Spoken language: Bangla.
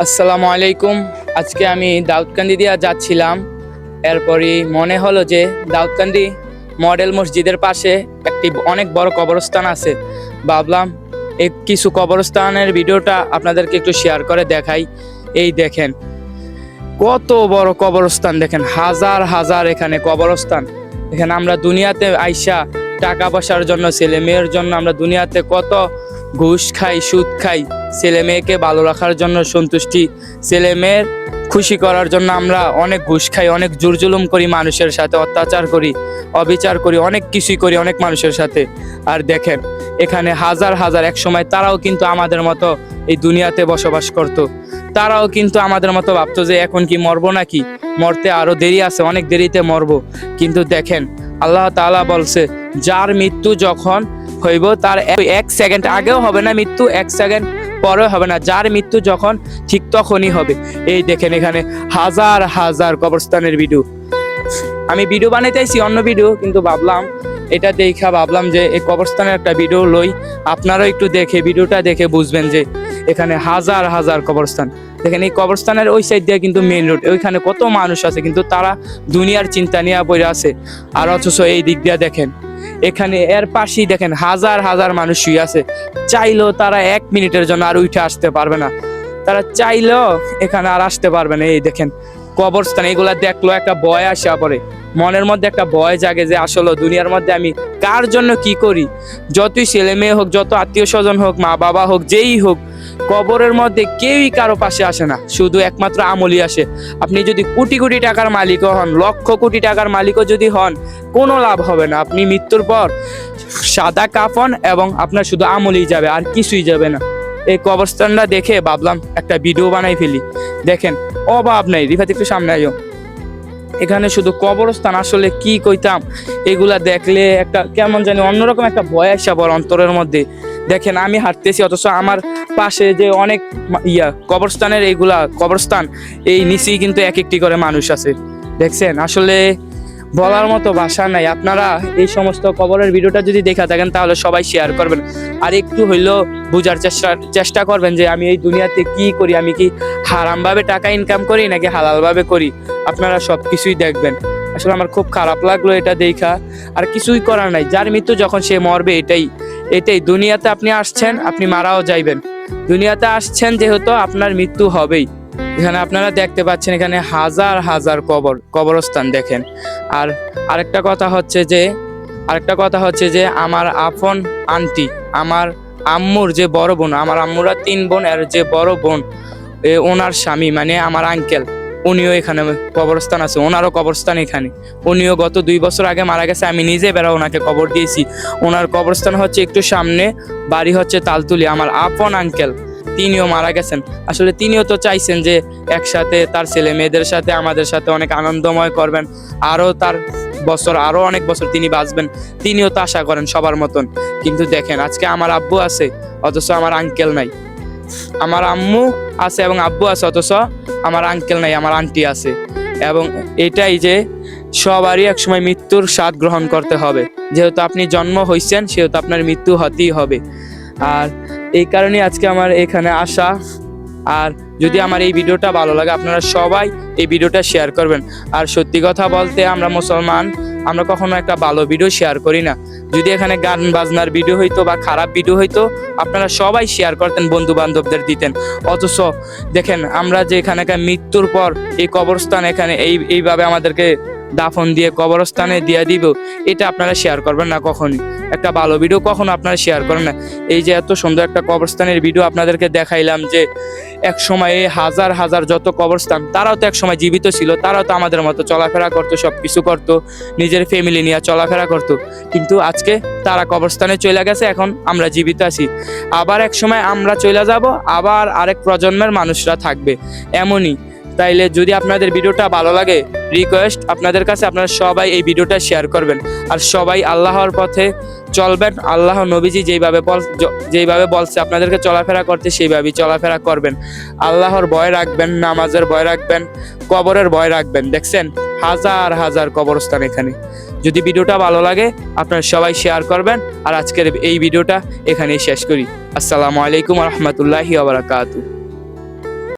আসসালামু আলাইকুম। আজকে আমি দাউদকান্দি দিয়ে যাচ্ছিলাম, এরপরই মনে হলো যে দাউদকান্দি মডেল মসজিদের পাশে একটি অনেক বড় কবরস্থান আছে। ভাবলাম এই কিছু কবরস্থানের ভিডিওটা আপনাদেরকে একটু শেয়ার করে দেখাই। এই দেখেন কত বড় কবরস্থান, দেখেন হাজার হাজার এখানে কবরস্থান। এখানে আমরা দুনিয়াতে আইসা টাকা পয়সার জন্য, ছেলে মেয়ের জন্য আমরা দুনিয়াতে কত ঘুষ খাই, সুদ খাই। ছেলে মেয়েকে ভালো রাখার জন্য, সন্তুষ্টি, ছেলে মেয়ের খুশি করার জন্য আমরা অনেক ঘুষ খাই, অনেক জোর জুলুম করি, মানুষের সাথে অত্যাচার করি, অবিচার করি, অনেক কিছুই করি অনেক মানুষের সাথে। আর দেখেন এখানে হাজার হাজার, এক সময় তারাও কিন্তু আমাদের মতো এই দুনিয়াতে বসবাস করত। তারাও কিন্তু আমাদের মতো ভাবতো যে এখন কি মরবো নাকি, মরতে আরো দেরি আছে, অনেক দেরিতে মরবো। কিন্তু দেখেন আল্লাহ তাআলা বলছে যার মৃত্যু যখন হইব তার এক সেকেন্ড আগেও হবে না, মৃত্যু এক সেকেন্ড পরেও হবে না, যার মৃত্যু যখন ঠিক তখনই হবে। এই দেখেন এখানে হাজার হাজার কবরস্থানের ভিডিও। আমি ভিডিও বানাইতেছি অন্য ভিডিও, কিন্তু ভাবলাম এটা ভাবলাম যে এই কবরস্থানের একটা ভিডিও লই, আপনারাও একটু দেখে ভিডিওটা দেখে বুঝবেন যে এখানে হাজার হাজার কবরস্থান। দেখেন এই কবরস্থানের ওই সাইড দিয়ে কিন্তু মেইন রোড, ওইখানে কত মানুষ আছে কিন্তু তারা দুনিয়ার চিন্তা নিয়ে পড়ে আছে। আর অথচ এই দিক দিয়ে দেখেন এখানে এর পাশেই দেখেন হাজার হাজার মানুষ শুয়ে আছে। চাইলেও তারা এক মিনিটের জন্য আর উঠে আসতে পারবে না, তারা চাইলেও এখানে আর আসতে পারবে না। এই দেখেন কবরস্থান, এগুলা দেখলো একটা ভয় আসা পড়ে, মনের মধ্যে একটা ভয় জাগে যে আসলে দুনিয়ার মধ্যে আমি কার জন্য কি করি। যতই ছেলে মেয়ে হোক, যত আত্মীয় স্বজন হোক, মা বাবা হোক, যেই হোক, কবরের মধ্যে কেউই কারো পাশে আসে না, শুধু একমাত্র আমলই আসে। আপনি যদি কোটি কোটি টাকার মালিকও হন, লক্ষ কোটি টাকার মালিকও যদি হন, কোনো লাভ হবে না। আপনি মৃত্যুর পর সাদা কাফন এবং আপনার শুধু আমলই যাবে, আর কিছুই যাবে না। এই কবরস্থানটা দেখে ভাবলাম একটা ভিডিও বানাই ফেলি। দেখেন অভাব নাই, রিফাত একটু সামনে আয়ো। এখানে শুধু কবরস্থান, আসলে কি কইতাম, এগুলা দেখলে একটা কেমন জানি অন্যরকম একটা ভয় আসা পড়ে অন্তরের মধ্যে। দেখেন আমি হাঁটতেছি, অথচ আমার পাশে যে অনেক কবরস্থানের এইগুলা কবরস্থান, এই নিচেই কিন্তু এক একটি করে মানুষ আছে। দেখছেন আসলে বলার মতো ভাষা নাই। আপনারা এই সমস্ত কবরের ভিডিওটা যদি দেখা থাকেন তাহলে সবাই শেয়ার করবেন, আর একটু হইলেও বোঝার চেষ্টা করবেন যে আমি এই দুনিয়াতে কি করি, আমি কি হারামভাবে টাকা ইনকাম করি নাকি হালালভাবে করি। আপনারা সব কিছুই দেখবেন। আসলে আমার খুব খারাপ লাগলো এটা দেখা, আর কিছুই করার নাই, যার মৃত্যু যখন সে মরবে, এটাই এটাই দুনিয়াতে আপনি আসছেন, আপনি মারাও যাইবেন। দুনিয়াতে আসছেন যেহেতু আপনার মৃত্যু হবেই। এখানে আপনারা দেখতে পাচ্ছেন এখানে হাজার হাজার কবরস্থান দেখেন। আর আরেকটা কথা হচ্ছে যে আমার আপন আন্টি, আমার আম্মুর যে বড় বোন, আমার আম্মুরা 3 বোন, এর যে বড় বোন, ওনার স্বামী মানে আমার আঙ্কেল, উনিও এখানে কবরস্থান আছে, ওনারও কবরস্থান এখানে। উনিও গত 2 বছর আগে মারা গেছে, আমি নিজে বেড়া ওনাকে কবর দিয়েছি। ওনার কবরস্থান হচ্ছে একটু সামনে, বাড়ি হচ্ছে তালতুলি। আমার আপন আঙ্কেল তিনিও মারা গেছেন। আসলে তিনিও তো চাইছেন যে একসাথে তার ছেলে মেয়েদের সাথে আমাদের সাথে অনেক আনন্দময় করবেন, আরো অনেক বছর তিনি বাঁচবেন, তিনিও তো আশা করেন সবার মতন। কিন্তু দেখেন আজকে আমার আব্বু আছে অথচ আমার আঙ্কেল নাই, আমার আম্মু আছে এবং আব্বু আছে অথচ আমার আঙ্কেল নাই, আমার আন্টি আছে। এবং এটাই যে সবারই একসময় মৃত্যুর স্বাদ গ্রহণ করতে হবে। যেহেতু আপনি জন্ম হয়েছেন সেহেতু আপনার মৃত্যু হতেই হবে। আর এই কারণে আজকে আমার এখানে আসা। আর যদি আমার এই ভিডিওটা ভালো লাগে আপনারা সবাই এই ভিডিওটা শেয়ার করবেন। আর সত্যি কথা বলতে আমরা মুসলমান, আমরা কখনো একটা ভালো ভিডিও শেয়ার করি না। যদি এখানে গান বাজনার ভিডিও হইতো বা খারাপ ভিডিও হইতো, আপনারা সবাই শেয়ার করতেন, বন্ধু বান্ধবদের দিতেন। অথচ দেখেন আমরা যে এখানকার মৃত্যুর পর এই কবরস্থান এখানে এইভাবে আমাদেরকে দাফন দিয়ে কবরস্থানে দিয়ে দিব, এটা আপনারা শেয়ার করবেন না কখনই। একটা ভালো ভিডিও কখনো আপনারা শেয়ার করেন না। এই যে এত সুন্দর একটা কবরস্থানের ভিডিও আপনাদেরকে দেখাইলাম, যে এক সময় হাজার হাজার যত কবরস্থান, তারাও তো এক সময় জীবিত ছিল, তারাও তো আমাদের মতো চলাফেরা করতো, সবকিছু করতো, নিজের ফ্যামিলি নিয়ে চলাফেরা করতো। কিন্তু আজকে তারা কবরস্থানে চলে গেছে, এখন আমরা জীবিত আছি। আবার এক সময় আমরা চলে যাব, আবার আরেক প্রজন্মের মানুষরা থাকবে, এমনই। তাইলে যদি আপনাদের ভিডিওটা ভালো লাগে, রিকোয়েস্ট আপনাদের কাছে, আপনারা সবাই এই ভিডিওটা শেয়ার করবেন। আর সবাই আল্লাহর পথে চলবেন। আল্লাহ নবীজি যেইভাবে বলছে আপনাদেরকে চলাফেরা করতে, সেইভাবেই চলাফেরা করবেন। আল্লাহর ভয় রাখবেন, নামাজের ভয় রাখবেন, কবরের ভয় রাখবেন। দেখছেন হাজার হাজার কবরস্থান এখানে। যদি ভিডিওটা ভালো লাগে আপনারা সবাই শেয়ার করবেন। আর আজকের এই ভিডিওটা এখানেই শেষ করি। আসসালামু আলাইকুম ওয়া রাহমাতুল্লাহি ওয়া বারাকাতুহু।